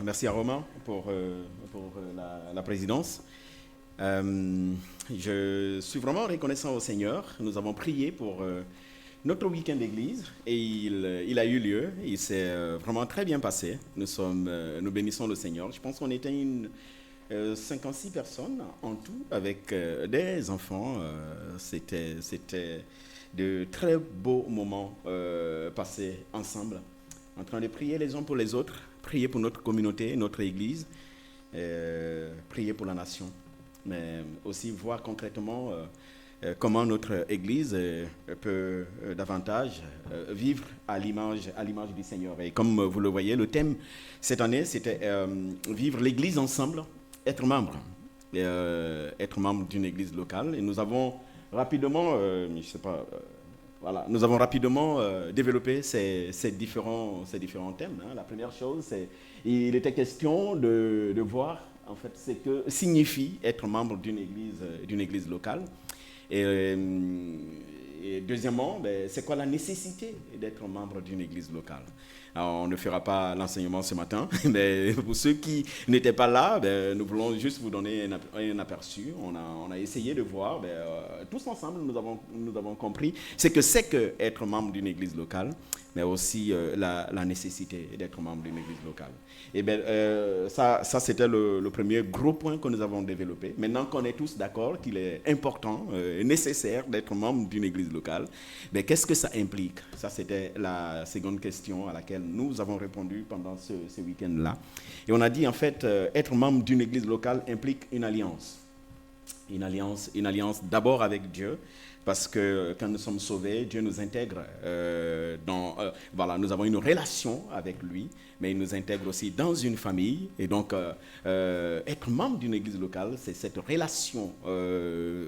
Merci à Romain pour la présidence. Je suis vraiment reconnaissant au Seigneur. Nous avons prié pour notre week-end d'église et il a eu lieu. Il s'est vraiment très bien passé. Nous bénissons le Seigneur. Je pense qu'on était 56 personnes en tout avec des enfants. C'était de très beaux moments passés ensemble, en train de prier les uns pour les autres, prier pour notre communauté, notre église, prier pour la nation, mais aussi voir concrètement comment notre église peut davantage vivre à l'image du Seigneur. Et comme vous le voyez, le thème cette année, c'était vivre l'église ensemble, être membre d'une église locale. Et nous avons rapidement, nous avons rapidement développé ces différents thèmes. La première chose, il était question de voir en fait ce que signifie être membre d'une église locale. Et deuxièmement, c'est quoi la nécessité d'être membre d'une église locale? Alors, on ne fera pas l'enseignement ce matin, mais pour ceux qui n'étaient pas là, nous voulons juste vous donner un aperçu. On a essayé de voir, tous ensemble, nous avons compris ce que c'est qu'être membre d'une église locale, mais aussi la nécessité d'être membre d'une église locale. Et ça c'était le premier gros point que nous avons développé. Maintenant qu'on est tous d'accord qu'il est important, nécessaire d'être membre d'une église locale, qu'est-ce que ça implique? Ça, c'était la seconde question à laquelle nous avons répondu pendant ce week-end-là. Et on a dit, en fait, être membre d'une église locale implique une alliance. Une alliance d'abord avec Dieu, parce que quand nous sommes sauvés, Dieu nous intègre nous avons une relation avec lui, mais il nous intègre aussi dans une famille. Et donc, être membre d'une église locale, c'est cette relation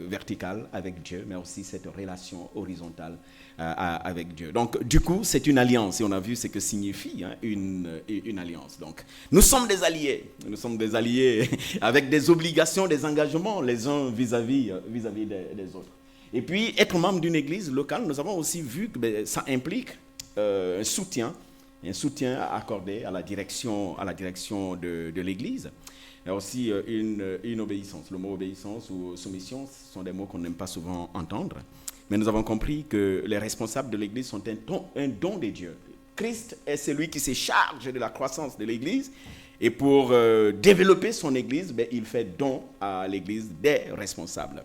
verticale avec Dieu, mais aussi cette relation horizontale avec Dieu. Donc, du coup, c'est une alliance. Et on a vu ce que signifie une alliance. Donc, nous sommes des alliés. Nous sommes des alliés avec des obligations, des engagements les uns vis-à-vis des autres. Et puis, être membre d'une église locale, nous avons aussi vu que ça implique un soutien accordé à la direction de l'église. Il y a aussi une obéissance. Le mot obéissance ou soumission, ce sont des mots qu'on n'aime pas souvent entendre. Mais nous avons compris que les responsables de l'église sont un don de Dieu. Christ est celui qui se charge de la croissance de l'église. Et pour développer son église, il fait don à l'église des responsables.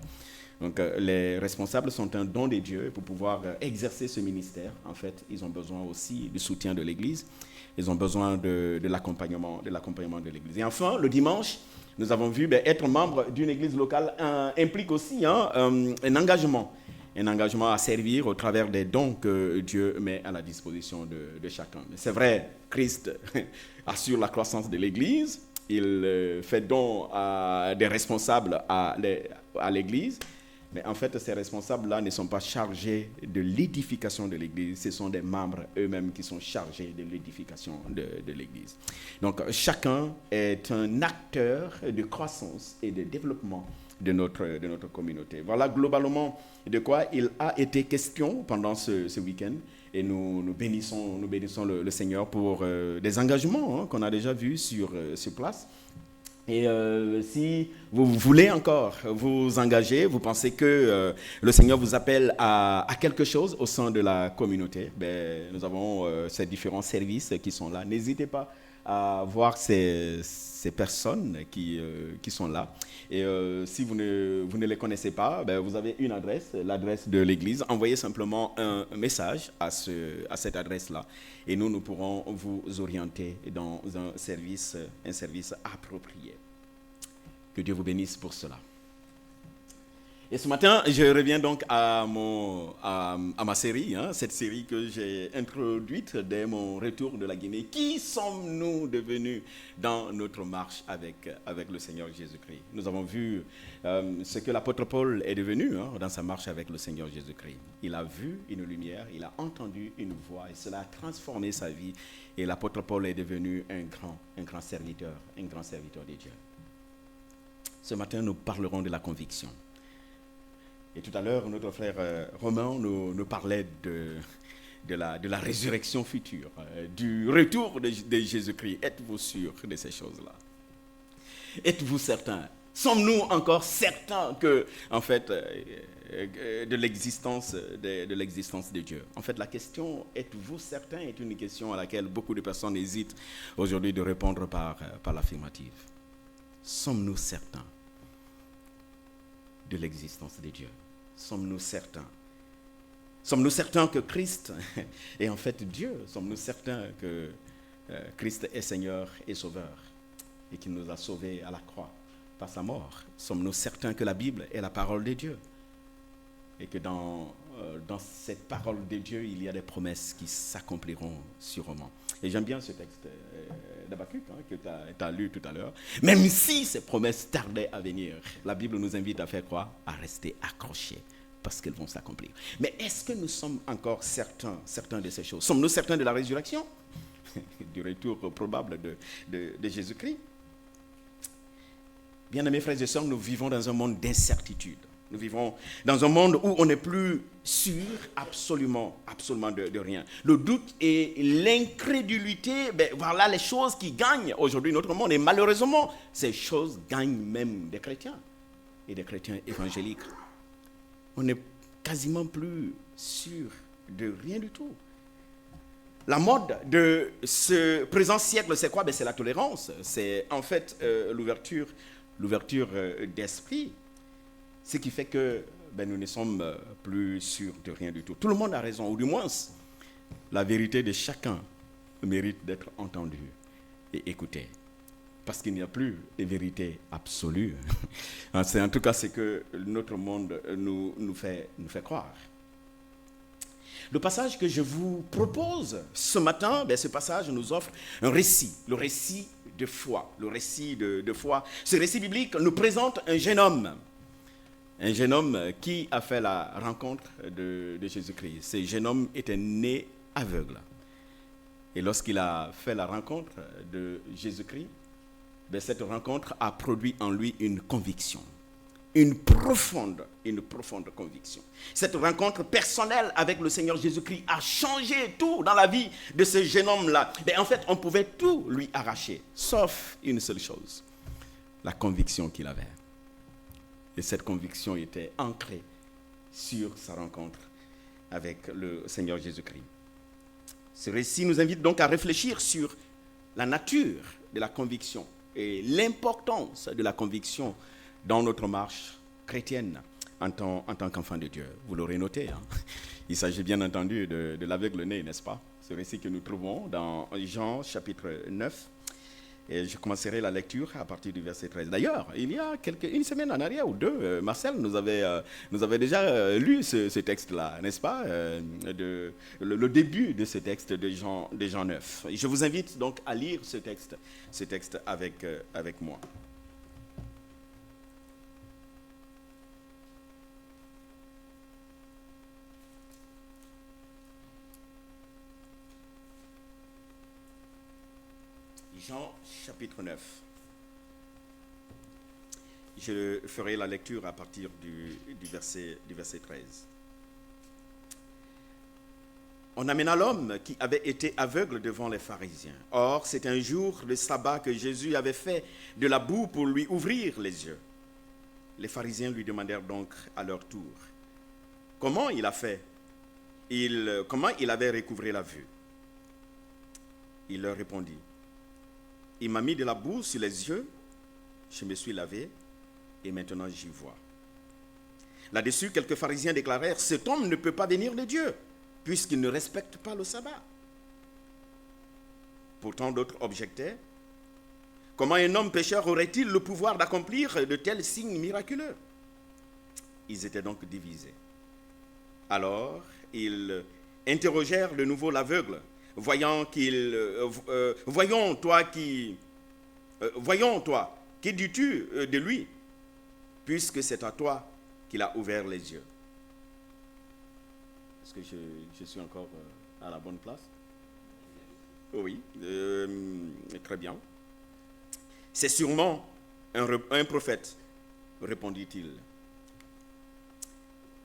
Donc, les responsables sont un don de Dieu. Et pour pouvoir exercer ce ministère, en fait, ils ont besoin aussi du soutien de l'Église. Ils ont besoin de l'accompagnement de l'Église. Et enfin, le dimanche, nous avons vu être membre d'une Église locale implique aussi un engagement à servir au travers des dons que Dieu met à la disposition de chacun. Mais c'est vrai, Christ assure la croissance de l'Église. Il fait don à des responsables à l'Église. Mais en fait, ces responsables-là ne sont pas chargés de l'édification de l'Église. Ce sont des membres eux-mêmes qui sont chargés de l'édification de l'Église. Donc, chacun est un acteur de croissance et de développement de notre communauté. Voilà globalement de quoi il a été question pendant ce week-end. Et nous bénissons le Seigneur pour des engagements qu'on a déjà vus sur place. Et si vous voulez encore vous engager, vous pensez que le Seigneur vous appelle à quelque chose au sein de la communauté, nous avons ces différents services qui sont là. N'hésitez pas à voir ces personnes qui sont là. Et si vous ne les connaissez pas, vous avez une adresse, l'adresse de l'église. Envoyez simplement un message à cette adresse-là. Et nous pourrons vous orienter dans un service approprié. Que Dieu vous bénisse pour cela. Et ce matin, je reviens donc à ma série, cette série que j'ai introduite dès mon retour de la Guinée. Qui sommes-nous devenus dans notre marche avec le Seigneur Jésus-Christ? Nous avons vu ce que l'apôtre Paul est devenu dans sa marche avec le Seigneur Jésus-Christ. Il a vu une lumière, il a entendu une voix et cela a transformé sa vie. Et l'apôtre Paul est devenu un grand serviteur de Dieu. Ce matin, nous parlerons de la conviction. Et tout à l'heure, notre frère Romain nous parlait de la résurrection future, du retour de Jésus-Christ. Êtes-vous sûr de ces choses-là? Êtes-vous certain? Sommes-nous encore certains que, en fait, de l'existence de Dieu? En fait, la question « êtes-vous certain ?» est une question à laquelle beaucoup de personnes hésitent aujourd'hui de répondre par l'affirmative. Sommes-nous certains de l'existence de Dieu? Sommes-nous certains? Sommes-nous certains que Christ est en fait Dieu? Sommes-nous certains que Christ est Seigneur et Sauveur et qu'il nous a sauvés à la croix par sa mort? Sommes-nous certains que la Bible est la parole de Dieu et que dans cette parole de Dieu, il y a des promesses qui s'accompliront sûrement? Et j'aime bien ce texte d'Habakkuk que tu as lu tout à l'heure. Même si ces promesses tardaient à venir, la Bible nous invite à faire quoi? À rester accrochés, parce qu'elles vont s'accomplir. Mais est-ce que nous sommes encore certains de ces choses? Sommes-nous certains de la résurrection? Du retour probable de Jésus-Christ? Bien-aimés frères et sœurs, nous vivons dans un monde d'incertitude. Nous vivons dans un monde où on n'est plus sûr absolument de rien. Le doute et l'incrédulité, voilà les choses qui gagnent aujourd'hui notre monde. Et malheureusement, ces choses gagnent même des chrétiens et des chrétiens évangéliques. On n'est quasiment plus sûr de rien du tout. La mode de ce présent siècle, c'est quoi? C'est la tolérance. C'est en fait l'ouverture d'esprit. Ce qui fait que nous ne sommes plus sûrs de rien du tout. Tout le monde a raison, ou du moins, la vérité de chacun mérite d'être entendue et écoutée. Parce qu'il n'y a plus de vérité absolue. C'est en tout cas ce que notre monde nous fait croire. Le passage que je vous propose ce matin, ce passage nous offre un récit, le récit de foi. Le récit de foi. Ce récit biblique nous présente un jeune homme qui a fait la rencontre de Jésus-Christ. Ce jeune homme était né aveugle. Et lorsqu'il a fait la rencontre de Jésus-Christ, cette rencontre a produit en lui une conviction, une profonde conviction. Cette rencontre personnelle avec le Seigneur Jésus-Christ a changé tout dans la vie de ce jeune homme-là. En fait, on pouvait tout lui arracher, sauf une seule chose, la conviction qu'il avait. Et cette conviction était ancrée sur sa rencontre avec le Seigneur Jésus-Christ. Ce récit nous invite donc à réfléchir sur la nature de la conviction et l'importance de la conviction dans notre marche chrétienne en tant qu'enfant de Dieu. Vous l'aurez noté, il s'agit bien entendu de l'aveugle-né, n'est-ce pas? Ce récit que nous trouvons dans Jean chapitre 9. Et je commencerai la lecture à partir du verset 13. D'ailleurs, il y a une semaine en arrière ou deux, Marcel nous avait déjà lu ce texte-là, n'est-ce pas? Le début de ce texte de Jean 9. Et je vous invite donc à lire ce texte avec moi. Jean chapitre 9. Je ferai la lecture à partir du verset 13. On amena l'homme qui avait été aveugle devant les pharisiens. Or, c'est un jour de sabbat que Jésus avait fait de la boue pour lui ouvrir les yeux. Les pharisiens lui demandèrent donc à leur tour comment il a fait, comment il avait recouvré la vue. Il leur répondit: il m'a mis de la boue sur les yeux, je me suis lavé et maintenant j'y vois. Là-dessus, quelques pharisiens déclarèrent: cet homme ne peut pas bénir de Dieu, puisqu'il ne respecte pas le sabbat. Pourtant, d'autres objectaient: comment un homme pécheur aurait-il le pouvoir d'accomplir de tels signes miraculeux? Ils étaient donc divisés. Alors, ils interrogèrent de nouveau l'aveugle. Voyons toi, que dis-tu de lui, puisque c'est à toi qu'il a ouvert les yeux? Est-ce que je suis encore à la bonne place? Oui, très bien. C'est sûrement un prophète, répondit-il.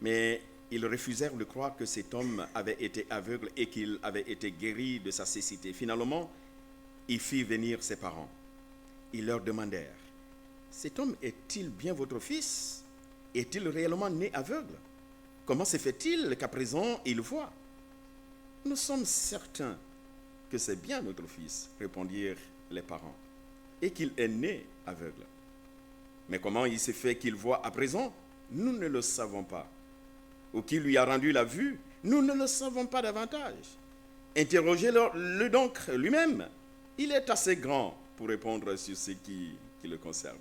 Mais ils refusèrent de croire que cet homme avait été aveugle et qu'il avait été guéri de sa cécité. Finalement, il fit venir ses parents. Ils leur demandèrent, « Cet homme est-il bien votre fils? Est-il réellement né aveugle? Comment se fait-il qu'à présent il voit? » « Nous sommes certains que c'est bien notre fils, répondirent les parents, et qu'il est né aveugle. Mais comment il s'est fait qu'il voit à présent? Nous ne le savons pas. Ou qui lui a rendu la vue? Nous ne le savons pas davantage. Interrogez-le donc lui-même. Il est assez grand pour répondre sur ce qui le concerne.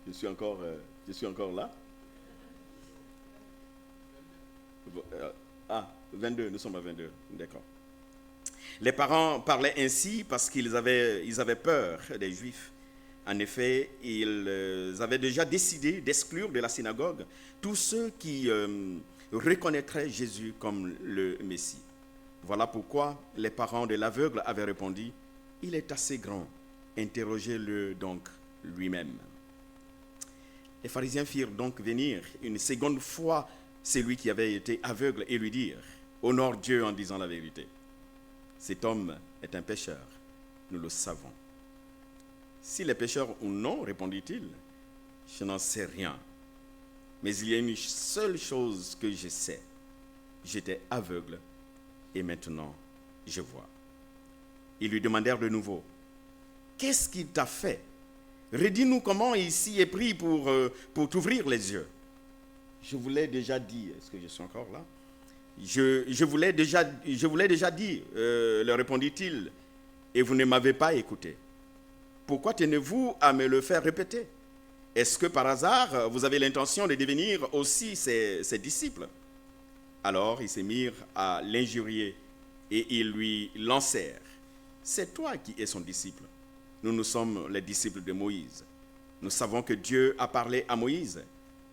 Je suis encore là. 22, nous sommes à 22, d'accord. Les parents parlaient ainsi parce qu'ils avaient peur des Juifs. En effet, ils avaient déjà décidé d'exclure de la synagogue tous ceux qui reconnaîtraient Jésus comme le Messie. Voilà pourquoi les parents de l'aveugle avaient répondu, « Il est assez grand, interrogez-le donc lui-même. » Les pharisiens firent donc venir une seconde fois celui qui avait été aveugle et lui dire, « Honore Dieu en disant la vérité. Cet homme est un pécheur, nous le savons. » « S'il est pécheur ou non, répondit-il, je n'en sais rien. Mais il y a une seule chose que je sais. J'étais aveugle et maintenant je vois. » Ils lui demandèrent de nouveau, « Qu'est-ce qu'il t'a fait? Redis-nous comment il s'y est pris pour t'ouvrir les yeux. » Je vous l'ai déjà dit, est-ce que je suis encore là? Je vous l'ai déjà dit, leur répondit-il, et vous ne m'avez pas écouté. Pourquoi tenez-vous à me le faire répéter? Est-ce que par hasard, vous avez l'intention de devenir aussi ses disciples? Alors ils se mirent à l'injurier et ils lui lancèrent. C'est toi qui es son disciple. Nous sommes les disciples de Moïse. Nous savons que Dieu a parlé à Moïse,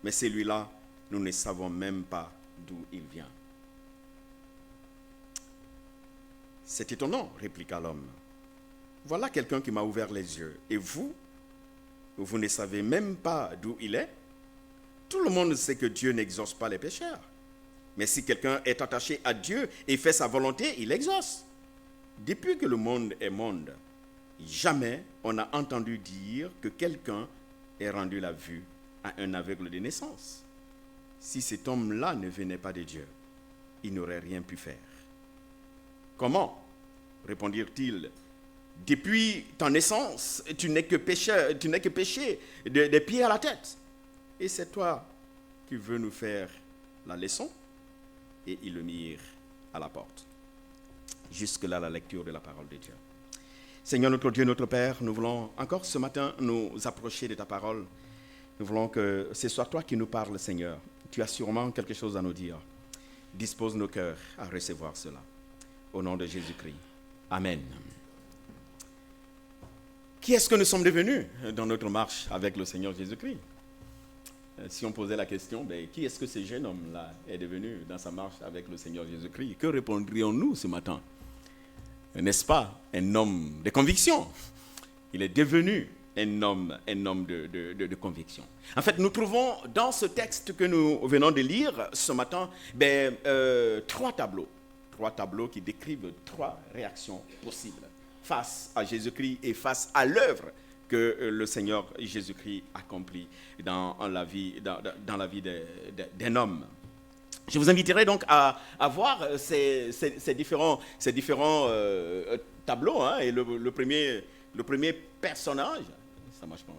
mais celui-là, nous ne savons même pas d'où il vient. C'est étonnant, répliqua l'homme. Voilà quelqu'un qui m'a ouvert les yeux. Et vous ne savez même pas d'où il est? Tout le monde sait que Dieu n'exauce pas les pécheurs. Mais si quelqu'un est attaché à Dieu et fait sa volonté, il exauce. Depuis que le monde est monde, jamais on n'a entendu dire que quelqu'un ait rendu la vue à un aveugle de naissance. Si cet homme-là ne venait pas de Dieu, il n'aurait rien pu faire. Comment? Répondirent-ils. Depuis ta naissance, tu n'es que péché des pieds à la tête. Et c'est toi qui veux nous faire la leçon? Et ils le mirent à la porte. Jusque-là, la lecture de la parole de Dieu. Seigneur notre Dieu, notre Père, nous voulons encore ce matin nous approcher de ta parole. Nous voulons que ce soit toi qui nous parles, Seigneur. Tu as sûrement quelque chose à nous dire. Dispose nos cœurs à recevoir cela. Au nom de Jésus-Christ. Amen. Qui est-ce que nous sommes devenus dans notre marche avec le Seigneur Jésus-Christ? Si on posait la question, qui est-ce que ce jeune homme-là est devenu dans sa marche avec le Seigneur Jésus-Christ? Que répondrions-nous ce matin? N'est-ce pas un homme de conviction? Il est devenu un homme de conviction. En fait, nous trouvons dans ce texte que nous venons de lire ce matin trois tableaux qui décrivent trois réactions possibles face à Jésus-Christ et face à l'œuvre que le Seigneur Jésus-Christ accomplit dans la vie d'un homme. Je vous inviterai donc à voir ces différents tableaux. Hein, et le premier personnage, ça marche pas.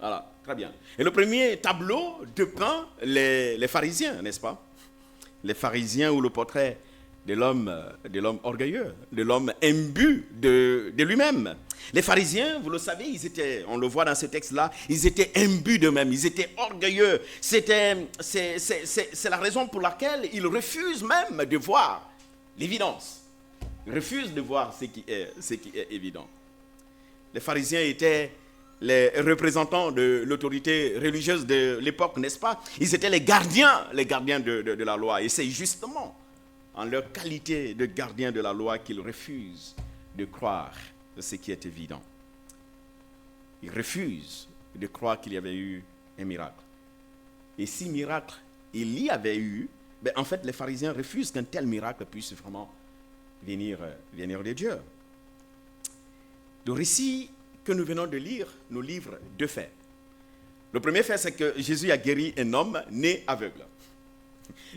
Voilà, très bien. Et le premier tableau dépeint les pharisiens, n'est-ce pas? Les pharisiens ou le portrait de l'homme orgueilleux, de l'homme imbu de lui-même. Les pharisiens, vous le savez, on le voit dans ce texte-là, ils étaient imbus d'eux-mêmes, ils étaient orgueilleux. C'est la raison pour laquelle ils refusent même de voir l'évidence. Ils refusent de voir ce qui est évident. Les pharisiens étaient les représentants de l'autorité religieuse de l'époque, n'est-ce pas? Ils étaient les gardiens de la loi. Et c'est justement en leur qualité de gardiens de la loi qu'ils refusent de croire ce qui est évident. Ils refusent de croire qu'il y avait eu un miracle. Et si miracle il y avait eu, ben en fait, les pharisiens refusent qu'un tel miracle puisse vraiment venir de Dieu. Le récit que nous venons de lire nous livre deux faits. Le premier fait, c'est que Jésus a guéri un homme né aveugle.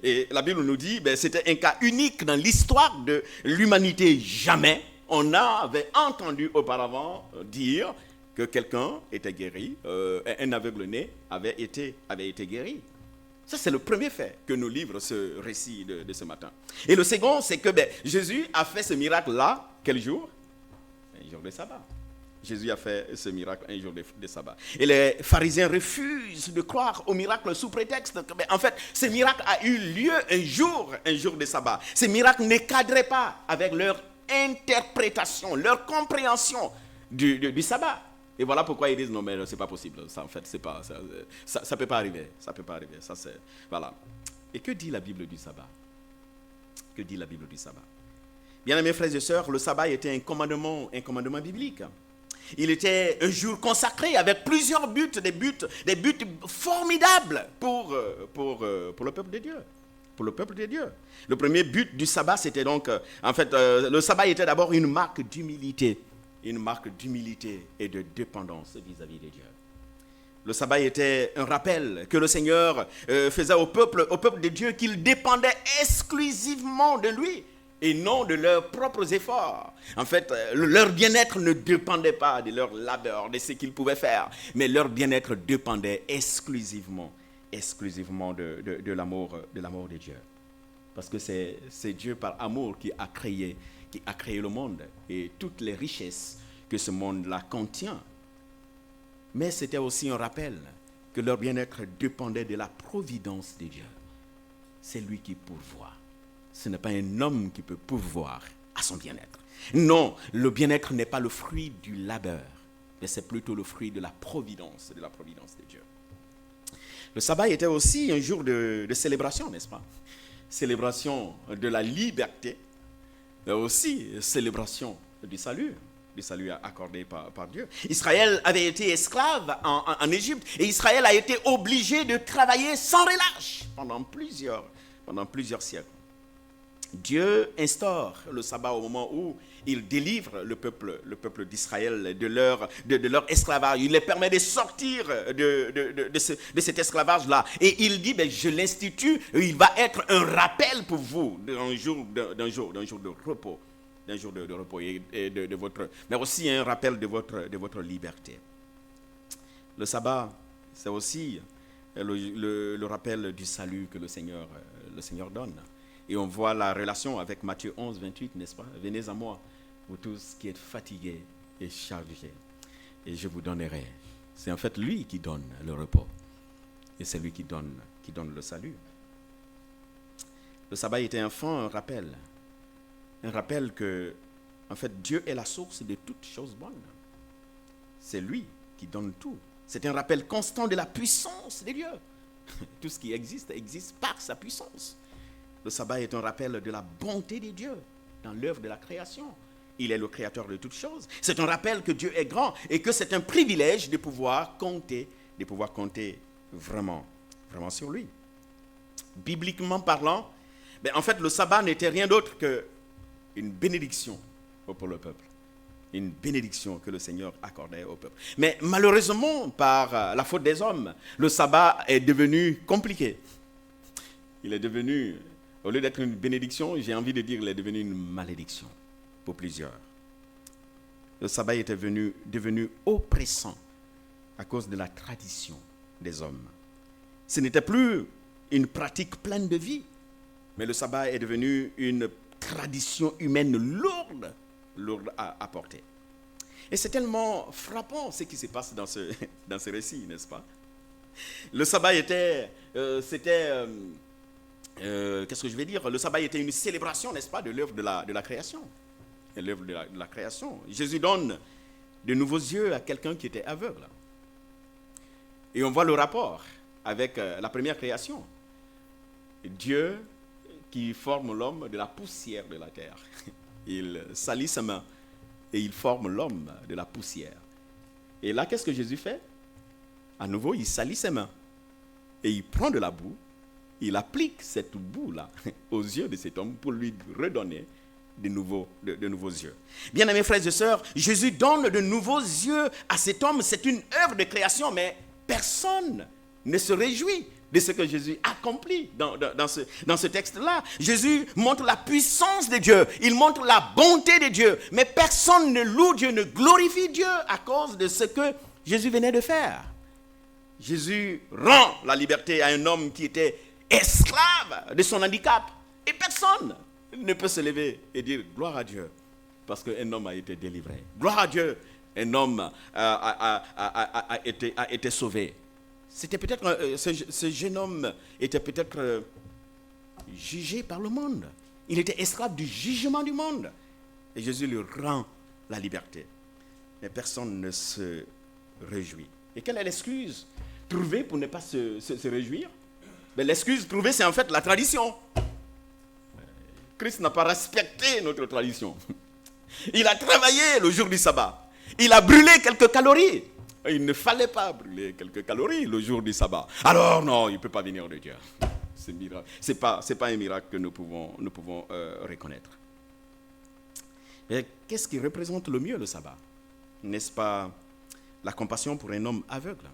Et la Bible nous dit, ben, c'était un cas unique dans l'histoire de l'humanité. Jamais on avait entendu auparavant dire que quelqu'un était guéri, un aveugle né avait été guéri. Ça, c'est le premier fait que nous livre ce récit de ce matin. Et le second, c'est que Jésus a fait ce miracle-là, quel jour? Un jour de sabbat. Jésus a fait ce miracle un jour de sabbat. Et les pharisiens refusent de croire au miracle sous prétexte que, en fait, ce miracle a eu lieu un jour de sabbat. Ce miracle ne cadrait pas avec leur interprétation, leur compréhension du sabbat. Et voilà pourquoi ils disent non mais c'est pas possible. Ça en fait c'est pas ça peut pas arriver. Ça peut pas arriver. Ça c'est voilà. Et que dit la Bible du sabbat? Que dit la Bible du sabbat? Bien aimés frères et sœurs, le sabbat était un commandement biblique. Il était un jour consacré avec plusieurs buts, des buts formidables pour le peuple de Dieu. Pour le peuple de Dieu. Le premier but du sabbat, c'était donc, le sabbat était d'abord une marque d'humilité. Une marque d'humilité et de dépendance vis-à-vis de Dieu. Le sabbat était un rappel que le Seigneur faisait au peuple de Dieu qu'il dépendait exclusivement de lui et non de leurs propres efforts. En fait, leur bien-être ne dépendait pas de leur labeur, de ce qu'ils pouvaient faire, mais leur bien-être dépendait exclusivement de l'amour de Dieu. Parce que c'est Dieu par amour qui a créé le monde et toutes les richesses que ce monde-là contient. Mais c'était aussi un rappel que leur bien-être dépendait de la providence de Dieu. C'est lui qui pourvoit. Ce n'est pas un homme qui peut pourvoir à son bien-être. Non, le bien-être n'est pas le fruit du labeur, mais c'est plutôt le fruit de la providence de Dieu. Le sabbat était aussi un jour de célébration, n'est-ce pas? Célébration de la liberté, mais aussi célébration du salut accordé par Dieu. Israël avait été esclave en Égypte et Israël a été obligé de travailler sans relâche pendant plusieurs siècles. Dieu instaure le sabbat au moment où il délivre le peuple d'Israël de leur esclavage. Il les permet de sortir de cet esclavage-là. Et il dit, je l'institue, il va être un rappel pour vous d'un jour de repos. D'un jour de repos et de votre, mais aussi un rappel de votre liberté. Le sabbat, c'est aussi le rappel du salut que le Seigneur donne. Et on voit la relation avec Matthieu 11, 28, n'est-ce pas? Venez à moi, vous tous qui êtes fatigués et chargés, et je vous donnerai. C'est en fait lui qui donne le repos. Et c'est lui qui donne le salut. Le sabbat était enfin un rappel que, en fait, Dieu est la source de toutes choses bonnes. C'est lui qui donne tout. C'est un rappel constant de la puissance de Dieu. Tout ce qui existe par sa puissance. Le sabbat est un rappel de la bonté de Dieu dans l'œuvre de la création. Il est le créateur de toutes choses. C'est un rappel que Dieu est grand et que c'est un privilège de pouvoir compter vraiment sur lui. Bibliquement parlant, en fait, le sabbat n'était rien d'autre qu'une bénédiction pour le peuple. Une bénédiction que le Seigneur accordait au peuple. Mais malheureusement, par la faute des hommes, le sabbat est devenu compliqué. Il est devenu, au lieu d'être une bénédiction, j'ai envie de dire qu'il est devenu une malédiction pour plusieurs. Le sabbat était devenu oppressant à cause de la tradition des hommes. Ce n'était plus une pratique pleine de vie, mais le sabbat est devenu une tradition humaine lourde à porter. Et c'est tellement frappant ce qui se passe dans ce récit, n'est-ce pas? Le sabbat qu'est-ce que je vais dire? Le sabbat était une célébration, n'est-ce pas, de l'œuvre de la création. Et l'œuvre de la création. Jésus donne de nouveaux yeux à quelqu'un qui était aveugle. Et on voit le rapport avec la première création. Dieu qui forme l'homme de la poussière de la terre. Il salit ses mains et il forme l'homme de la poussière. Et là, qu'est-ce que Jésus fait? À nouveau, il salit ses mains et il prend de la boue, il applique cette boue-là aux yeux de cet homme pour lui redonner de nouveaux yeux. Bien-aimés frères et sœurs, Jésus donne de nouveaux yeux à cet homme. C'est une œuvre de création, mais personne ne se réjouit de ce que Jésus accomplit dans ce texte-là. Jésus montre la puissance de Dieu, il montre la bonté de Dieu, mais personne ne loue Dieu, ne glorifie Dieu à cause de ce que Jésus venait de faire. Jésus rend la liberté à un homme qui était esclave de son handicap. Et personne ne peut se lever et dire gloire à Dieu parce qu'un homme a été délivré. Gloire à Dieu, un homme a été sauvé. C'était peut-être, ce jeune homme était peut-être jugé par le monde. Il était esclave du jugement du monde. Et Jésus lui rend la liberté. Mais personne ne se réjouit. Et quelle est l'excuse trouvée pour ne pas se réjouir? Mais l'excuse trouvée, c'est en fait la tradition. Christ n'a pas respecté notre tradition. Il a travaillé le jour du sabbat. Il a brûlé quelques calories. Il ne fallait pas brûler quelques calories le jour du sabbat. Alors non, il ne peut pas venir de Dieu. C'est pas un miracle que nous pouvons reconnaître. Et qu'est-ce qui représente le mieux le sabbat? N'est-ce pas la compassion pour un homme aveugle?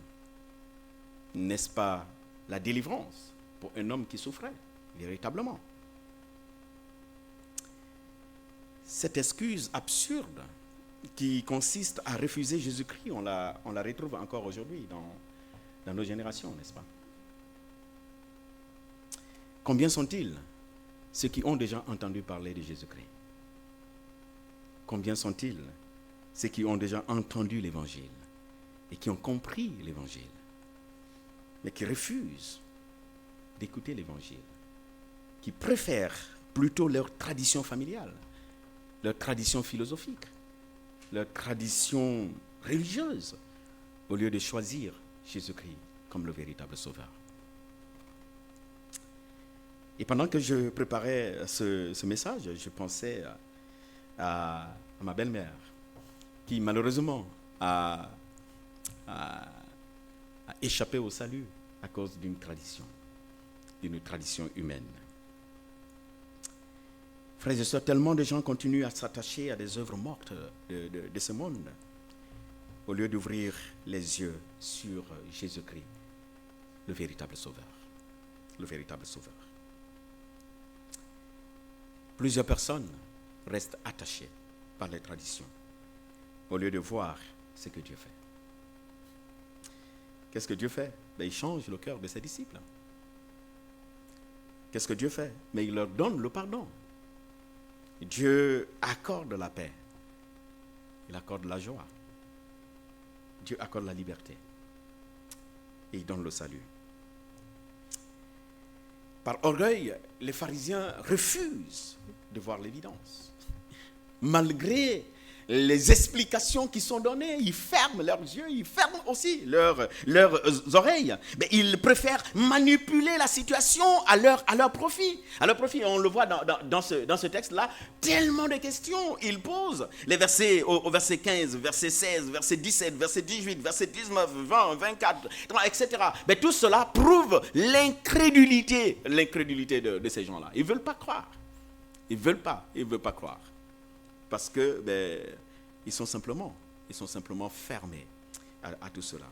N'est-ce pas la délivrance pour un homme qui souffrait véritablement? Cette excuse absurde qui consiste à refuser Jésus-Christ, on la retrouve encore aujourd'hui dans nos générations, n'est-ce pas? Combien sont-ils ceux qui ont déjà entendu parler de Jésus-Christ? Combien sont-ils ceux qui ont déjà entendu l'Évangile et qui ont compris l'Évangile, mais qui refusent d'écouter l'Évangile, qui préfèrent plutôt leur tradition familiale, leur tradition philosophique, leur tradition religieuse, au lieu de choisir Jésus-Christ comme le véritable sauveur. Et pendant que je préparais ce message, je pensais à ma belle-mère, qui malheureusement a échappé au salut à cause d'une tradition humaine. Frères et sœurs, tellement de gens continuent à s'attacher à des œuvres mortes de ce monde, au lieu d'ouvrir les yeux sur Jésus-Christ, le véritable sauveur. Le véritable sauveur. Plusieurs personnes restent attachées par les traditions, au lieu de voir ce que Dieu fait. Qu'est-ce que Dieu fait? Il change le cœur de ses disciples. Qu'est-ce que Dieu fait? Mais il leur donne le pardon. Dieu accorde la paix. Il accorde la joie. Dieu accorde la liberté. Et il donne le salut. Par orgueil, les pharisiens refusent de voir l'évidence. Malgré les explications qui sont données, ils ferment leurs yeux, ils ferment aussi leurs oreilles. Mais ils préfèrent manipuler la situation à leur profit. À leur profit, on le voit dans ce texte-là, tellement de questions ils posent. Les versets au verset 15, verset 16, verset 17, verset 18, verset 19, 20, 24, 30, etc. Mais tout cela prouve l'incrédulité de ces gens-là. Ils ne veulent pas croire. Ils ne veulent pas croire. Parce que ils sont simplement fermés à tout cela.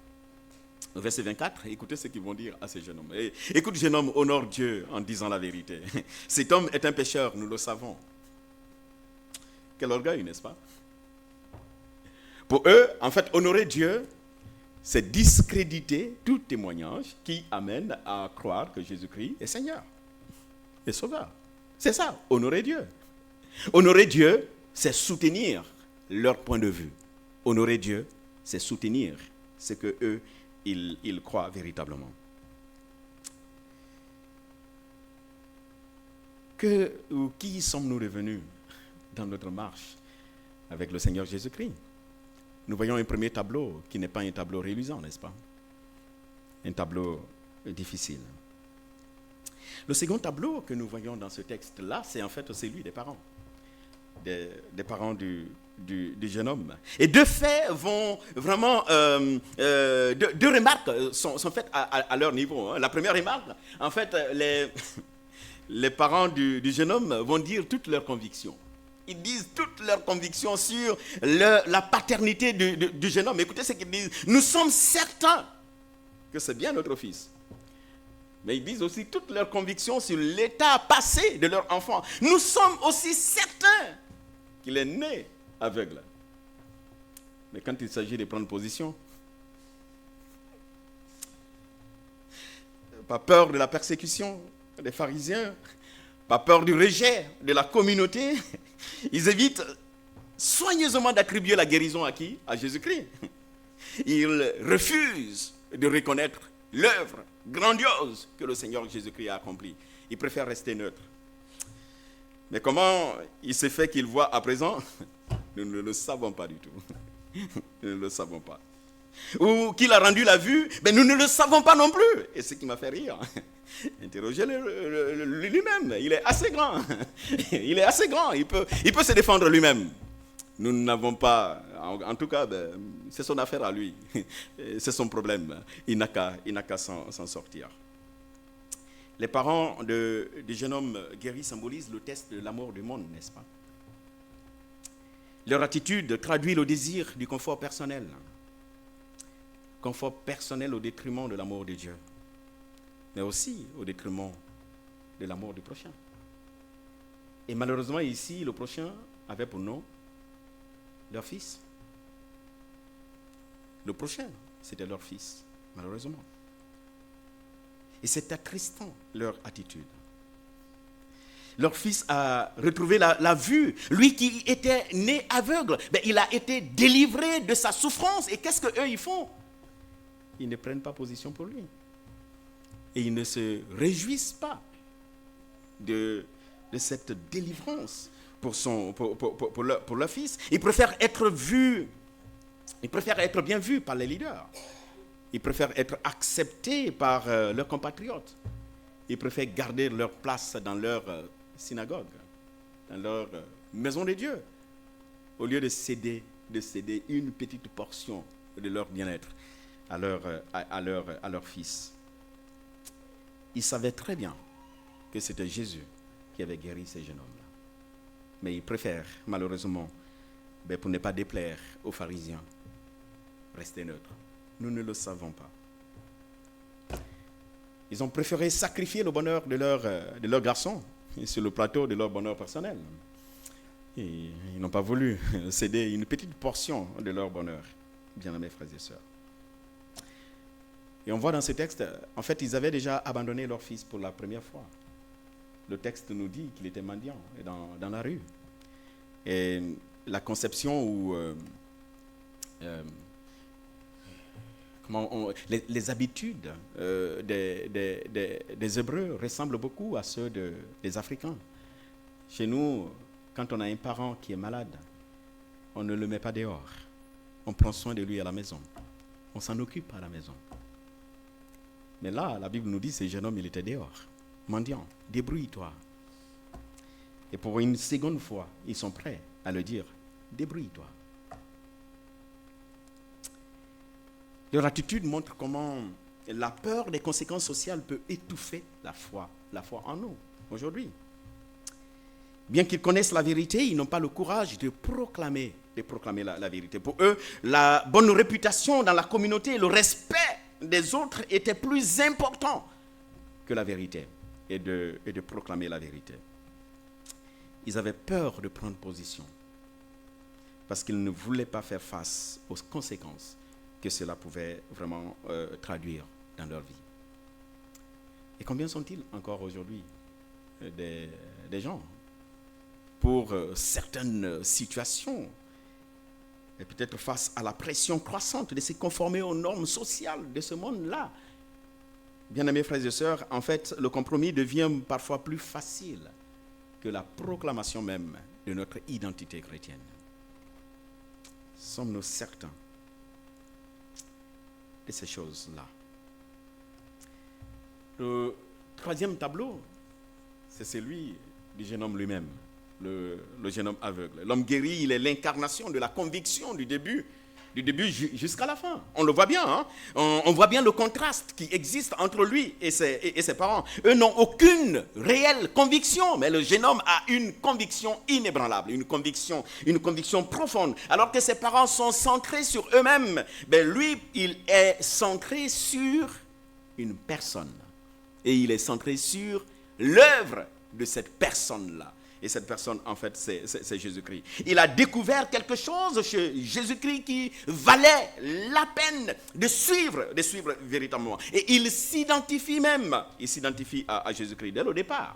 Au verset 24, écoutez ce qu'ils vont dire à ce jeune homme. Écoute, jeune homme, honore Dieu en disant la vérité. Cet homme est un pécheur, nous le savons. Quel orgueil, n'est-ce pas? Pour eux, en fait, honorer Dieu, c'est discréditer tout témoignage qui amène à croire que Jésus-Christ est Seigneur et Sauveur. C'est ça, honorer Dieu. Honorer Dieu, c'est soutenir leur point de vue. Honorer Dieu, c'est soutenir ce que eux ils croient véritablement. Qui sommes-nous devenus dans notre marche avec le Seigneur Jésus-Christ? Nous voyons un premier tableau qui n'est pas un tableau reluisant, n'est-ce pas? Un tableau difficile. Le second tableau que nous voyons dans ce texte-là, c'est en fait celui des parents. des parents du jeune homme. Et deux faits vont vraiment, deux remarques sont faites à leur niveau. Hein. La première remarque, en fait, les parents du jeune homme vont dire toutes leurs convictions. Ils disent toutes leurs convictions sur la paternité du jeune homme. Écoutez ce qu'ils disent. Nous sommes certains que c'est bien notre fils. Mais ils disent aussi toutes leurs convictions sur l'état passé de leur enfant. Nous sommes aussi certains qu'il est né aveugle. Mais quand il s'agit de prendre position, pas peur de la persécution des pharisiens, pas peur du rejet de la communauté, ils évitent soigneusement d'attribuer la guérison à qui? À Jésus-Christ. Ils refusent de reconnaître l'œuvre grandiose que le Seigneur Jésus-Christ a accomplie. Ils préfèrent rester neutres. Mais comment il s'est fait qu'ils voient à présent? Nous ne le savons pas du tout. Nous ne le savons pas. Ou qu'il a rendu la vue, mais nous ne le savons pas non plus. Et ce qui m'a fait rire, interrogez-le lui-même. Il est assez grand. Il est assez grand. Il peut se défendre lui-même. Nous n'avons pas, en tout cas, c'est son affaire à lui. C'est son problème. Il n'a qu'à s'en sortir. Les parents du jeune homme guéri symbolisent le test de l'amour du monde, n'est-ce pas? Leur attitude traduit le désir du confort personnel. Confort personnel au détriment de l'amour de Dieu, mais aussi au détriment de l'amour du prochain. Et malheureusement ici, le prochain avait pour nom leur fils. Le prochain, c'était leur fils, malheureusement. Et c'est attristant leur attitude. Leur fils a retrouvé la vue. Lui qui était né aveugle, il a été délivré de sa souffrance. Et qu'est-ce qu'eux ils font? Ils ne prennent pas position pour lui. Et ils ne se réjouissent pas de cette délivrance pour leur fils. Ils préfèrent être vus. Ils préfèrent être bien vus par les leaders. Ils préfèrent être acceptés par leurs compatriotes. Ils préfèrent garder leur place dans leur synagogue, dans leur maison de Dieu, au lieu de céder une petite portion de leur bien-être à leur fils. Ils savaient très bien que c'était Jésus qui avait guéri ces jeunes hommes-là. Mais ils préfèrent, malheureusement, pour ne pas déplaire aux pharisiens, rester neutres. Nous ne le savons pas. Ils ont préféré sacrifier le bonheur de leur garçon sur le plateau de leur bonheur personnel. Et ils n'ont pas voulu céder une petite portion de leur bonheur, bien-aimés frères et sœurs. Et on voit dans ce texte, en fait, ils avaient déjà abandonné leur fils pour la première fois. Le texte nous dit qu'il était mendiant dans la rue. Et la conception où les habitudes des Hébreux ressemblent beaucoup à ceux des Africains. Chez nous, quand on a un parent qui est malade, on ne le met pas dehors. On prend soin de lui à la maison. On s'en occupe à la maison. Mais là, la Bible nous dit que ce jeune homme, il était dehors, mendiant, débrouille-toi. Et pour une seconde fois, ils sont prêts à le dire, débrouille-toi. Leur attitude montre comment la peur des conséquences sociales peut étouffer la foi en nous, aujourd'hui. Bien qu'ils connaissent la vérité, ils n'ont pas le courage de proclamer la vérité. Pour eux, la bonne réputation dans la communauté, le respect des autres était plus important que la vérité et de proclamer la vérité. Ils avaient peur de prendre position parce qu'ils ne voulaient pas faire face aux conséquences que cela pouvait vraiment traduire dans leur vie. Et combien sont-ils encore aujourd'hui des gens pour certaines situations, et peut-être face à la pression croissante de se conformer aux normes sociales de ce monde-là. Bien-aimés frères et sœurs, en fait, le compromis devient parfois plus facile que la proclamation même de notre identité chrétienne. Sommes-nous certains de ces choses-là? Le troisième tableau, c'est celui du jeune homme lui-même. le jeune homme aveugle. L'homme guéri, il est l'incarnation de la conviction du début jusqu'à la fin. On le voit bien, hein? On voit bien le contraste qui existe entre lui et ses parents. Eux n'ont aucune réelle conviction, mais le jeune homme a une conviction inébranlable, une conviction profonde. Alors que ses parents sont centrés sur eux-mêmes, ben lui, il est centré sur une personne. Et il est centré sur l'œuvre de cette personne-là. Et cette personne, en fait, c'est Jésus-Christ. Il a découvert quelque chose chez Jésus-Christ qui valait la peine de suivre véritablement. Et il s'identifie à Jésus-Christ dès le départ.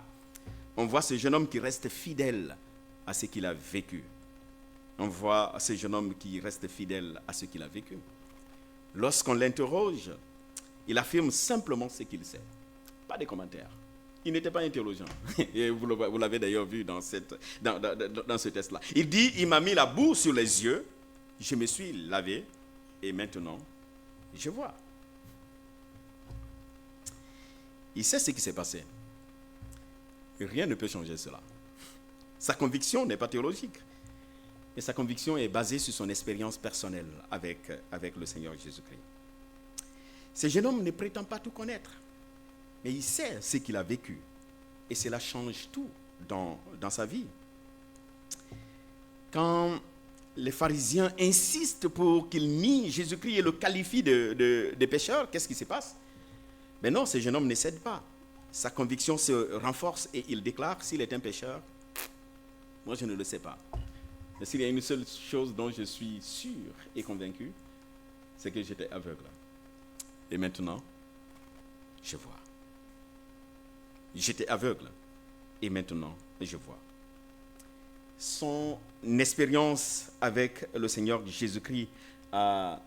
On voit ce jeune homme qui reste fidèle à ce qu'il a vécu. On voit ce jeune homme qui reste fidèle à ce qu'il a vécu. Lorsqu'on l'interroge, il affirme simplement ce qu'il sait. Pas de commentaires. Il n'était pas intelligent. Et vous l'avez d'ailleurs vu dans ce test-là. Il dit, il m'a mis la boue sur les yeux, je me suis lavé, et maintenant, je vois. Il sait ce qui s'est passé. Rien ne peut changer cela. Sa conviction n'est pas théologique. Mais sa conviction est basée sur son expérience personnelle avec le Seigneur Jésus-Christ. Ce jeune homme ne prétend pas tout connaître. Mais il sait ce qu'il a vécu. Et cela change tout dans sa vie. Quand les pharisiens insistent pour qu'il nie Jésus-Christ et le qualifient de pécheur, qu'est-ce qui se passe? Mais non, ce jeune homme ne cède pas. Sa conviction se renforce et il déclare, s'il est un pécheur, moi je ne le sais pas. Mais s'il y a une seule chose dont je suis sûr et convaincu, c'est que j'étais aveugle. Et maintenant, je vois. J'étais aveugle et maintenant je vois. Son expérience avec le Seigneur Jésus-Christ a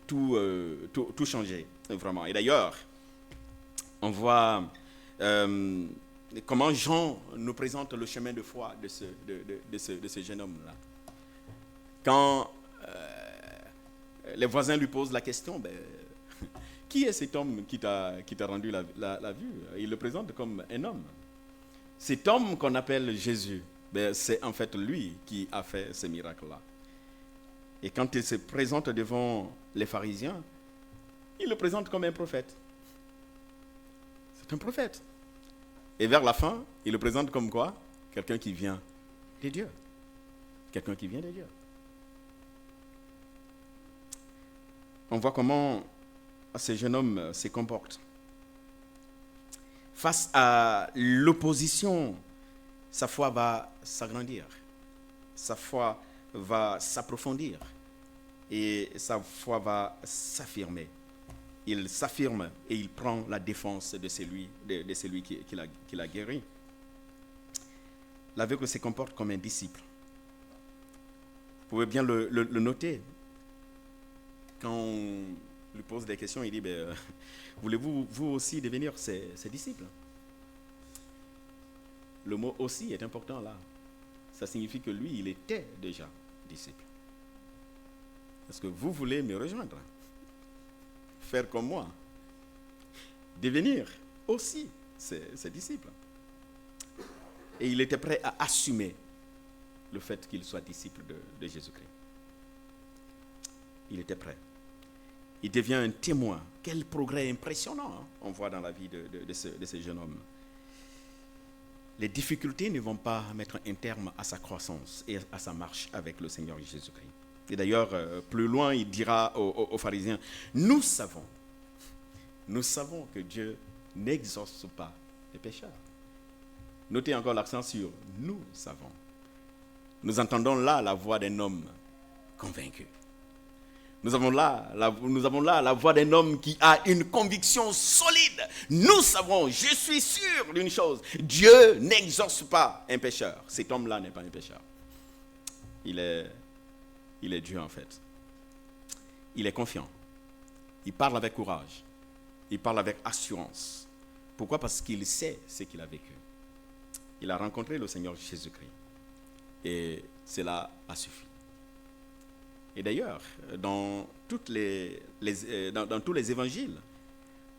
tout changé, vraiment. Et d'ailleurs, on voit comment Jean nous présente le chemin de foi de ce jeune homme-là. Quand les voisins lui posent la question, qui est cet homme qui t'a rendu la vue? Il le présente comme un homme. Cet homme qu'on appelle Jésus, c'est en fait lui qui a fait ce miracle-là. Et quand il se présente devant les pharisiens, il le présente comme un prophète. C'est un prophète. Et vers la fin, il le présente comme quoi? Quelqu'un qui vient de Dieu. Quelqu'un qui vient de Dieu. On voit comment ce jeune homme se comporte. Face à l'opposition, sa foi va s'agrandir. Sa foi va s'approfondir. Et sa foi va s'affirmer. Il s'affirme et il prend la défense de celui qui l'a guéri. L'aveugle se comporte comme un disciple. Vous pouvez bien le noter. Quand on lui pose des questions, il dit, voulez-vous vous aussi devenir ses disciples? Le mot aussi est important là. Ça signifie que lui, il était déjà disciple. Est-ce que vous voulez me rejoindre? Faire comme moi? Devenir aussi ses disciples? Et il était prêt à assumer le fait qu'il soit disciple de Jésus-Christ. Il était prêt. Il devient un témoin. Quel progrès impressionnant on voit dans la vie de ce jeune homme. Les difficultés ne vont pas mettre un terme à sa croissance et à sa marche avec le Seigneur Jésus-Christ. Et d'ailleurs, plus loin, il dira aux pharisiens, nous savons que Dieu n'exauce pas les pécheurs. Notez encore l'accent sur nous savons. Nous entendons là la voix d'un homme convaincu. Nous avons là la voix d'un homme qui a une conviction solide. Nous savons, je suis sûr d'une chose, Dieu n'exauce pas un pécheur. Cet homme-là n'est pas un pécheur. Il est Dieu en fait. Il est confiant. Il parle avec courage. Il parle avec assurance. Pourquoi? Parce qu'il sait ce qu'il a vécu. Il a rencontré le Seigneur Jésus-Christ. Et cela a suffi. Et d'ailleurs, dans tous les évangiles,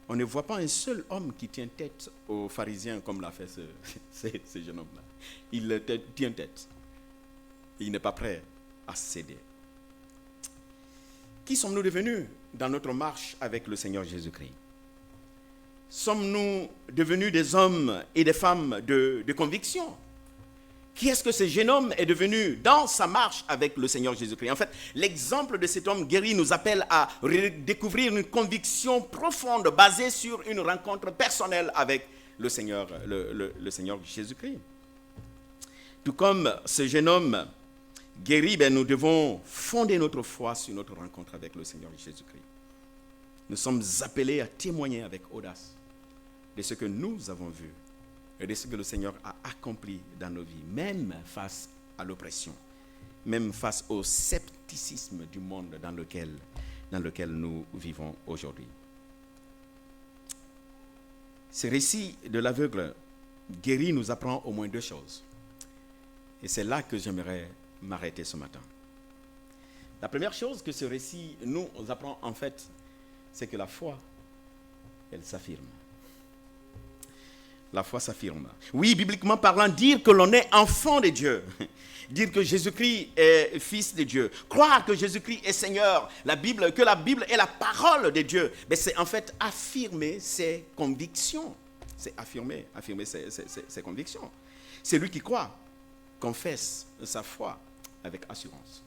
on ne voit pas un seul homme qui tient tête aux pharisiens comme l'a fait ce jeune homme-là. Il tient tête. Il n'est pas prêt à céder. Qui sommes-nous devenus dans notre marche avec le Seigneur Jésus-Christ? Sommes-nous devenus des hommes et des femmes de conviction? Qui est-ce que ce jeune homme est devenu dans sa marche avec le Seigneur Jésus-Christ? En fait, l'exemple de cet homme guéri nous appelle à découvrir une conviction profonde basée sur une rencontre personnelle avec le Seigneur, le Seigneur Jésus-Christ. Tout comme ce jeune homme guéri, nous devons fonder notre foi sur notre rencontre avec le Seigneur Jésus-Christ. Nous sommes appelés à témoigner avec audace de ce que nous avons vu et de ce que le Seigneur a accompli dans nos vies, même face à l'oppression, même face au scepticisme du monde dans lequel nous vivons aujourd'hui. Ce récit de l'aveugle guéri nous apprend au moins deux choses. Et c'est là que j'aimerais m'arrêter ce matin. La première chose que ce récit nous apprend en fait, c'est que la foi, elle s'affirme. La foi s'affirme. Oui, bibliquement parlant, dire que l'on est enfant de Dieu, dire que Jésus-Christ est fils de Dieu, croire que Jésus-Christ est Seigneur, que la Bible est la parole de Dieu, c'est en fait affirmer ses convictions. C'est affirmer ses convictions. C'est lui qui croit, confesse sa foi avec assurance.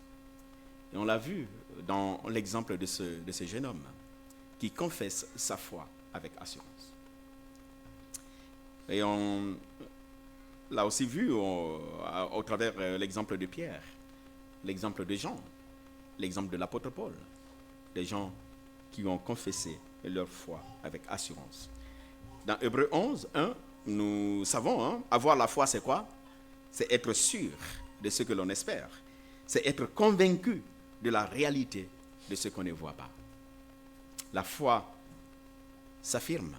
Et on l'a vu dans l'exemple de ce jeune homme qui confesse sa foi avec assurance. Et on l'a aussi vu au travers l'exemple de Pierre, l'exemple de Jean, l'exemple de l'apôtre Paul, des gens qui ont confessé leur foi avec assurance. Dans Hébreux 11, 1, nous savons, avoir la foi, c'est quoi? C'est être sûr de ce que l'on espère. C'est être convaincu de la réalité de ce qu'on ne voit pas. La foi s'affirme.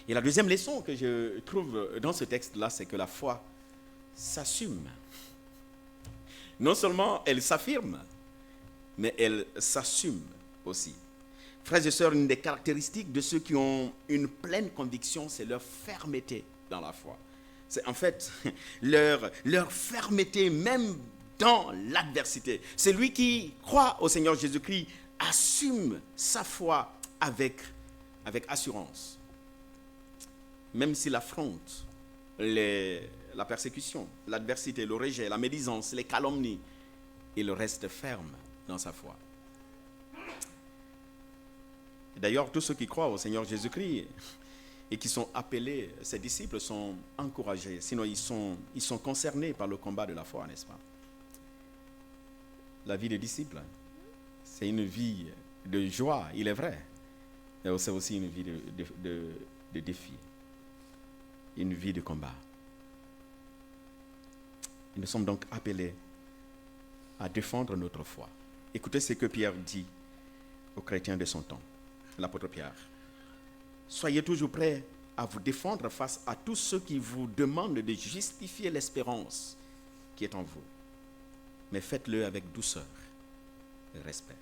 Et la deuxième leçon que je trouve dans ce texte-là, c'est que la foi s'assume. Non seulement elle s'affirme, mais elle s'assume aussi. Frères et sœurs, une des caractéristiques de ceux qui ont une pleine conviction, c'est leur fermeté dans la foi. C'est en fait leur fermeté même dans l'adversité. Celui qui croit au Seigneur Jésus-Christ assume sa foi avec assurance. Même s'il affronte la persécution, l'adversité, le rejet, la médisance, les calomnies, il reste ferme dans sa foi. D'ailleurs, tous ceux qui croient au Seigneur Jésus-Christ et qui sont appelés, ses disciples, sont encouragés. Sinon, ils sont concernés par le combat de la foi, n'est-ce pas? La vie des disciples, c'est une vie de joie, il est vrai. Mais c'est aussi une vie de défi. Une vie de combat. Nous sommes donc appelés à défendre notre foi. Écoutez ce que Pierre dit aux chrétiens de son temps, l'apôtre Pierre. Soyez toujours prêts à vous défendre face à tous ceux qui vous demandent de justifier l'espérance qui est en vous. Mais faites-le avec douceur et respect.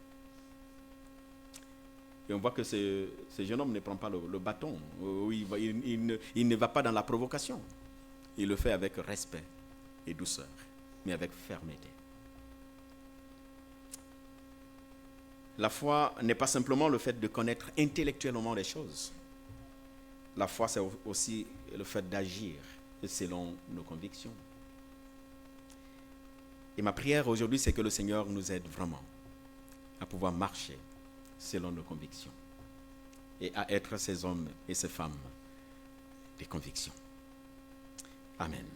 Et on voit que ce jeune homme ne prend pas le bâton. Il ne va pas dans la provocation. Il le fait avec respect et douceur, mais avec fermeté. La foi n'est pas simplement le fait de connaître intellectuellement les choses. La foi, c'est aussi le fait d'agir selon nos convictions. Et ma prière aujourd'hui, c'est que le Seigneur nous aide vraiment à pouvoir marcher selon nos convictions et à être ces hommes et ces femmes des convictions. Amen.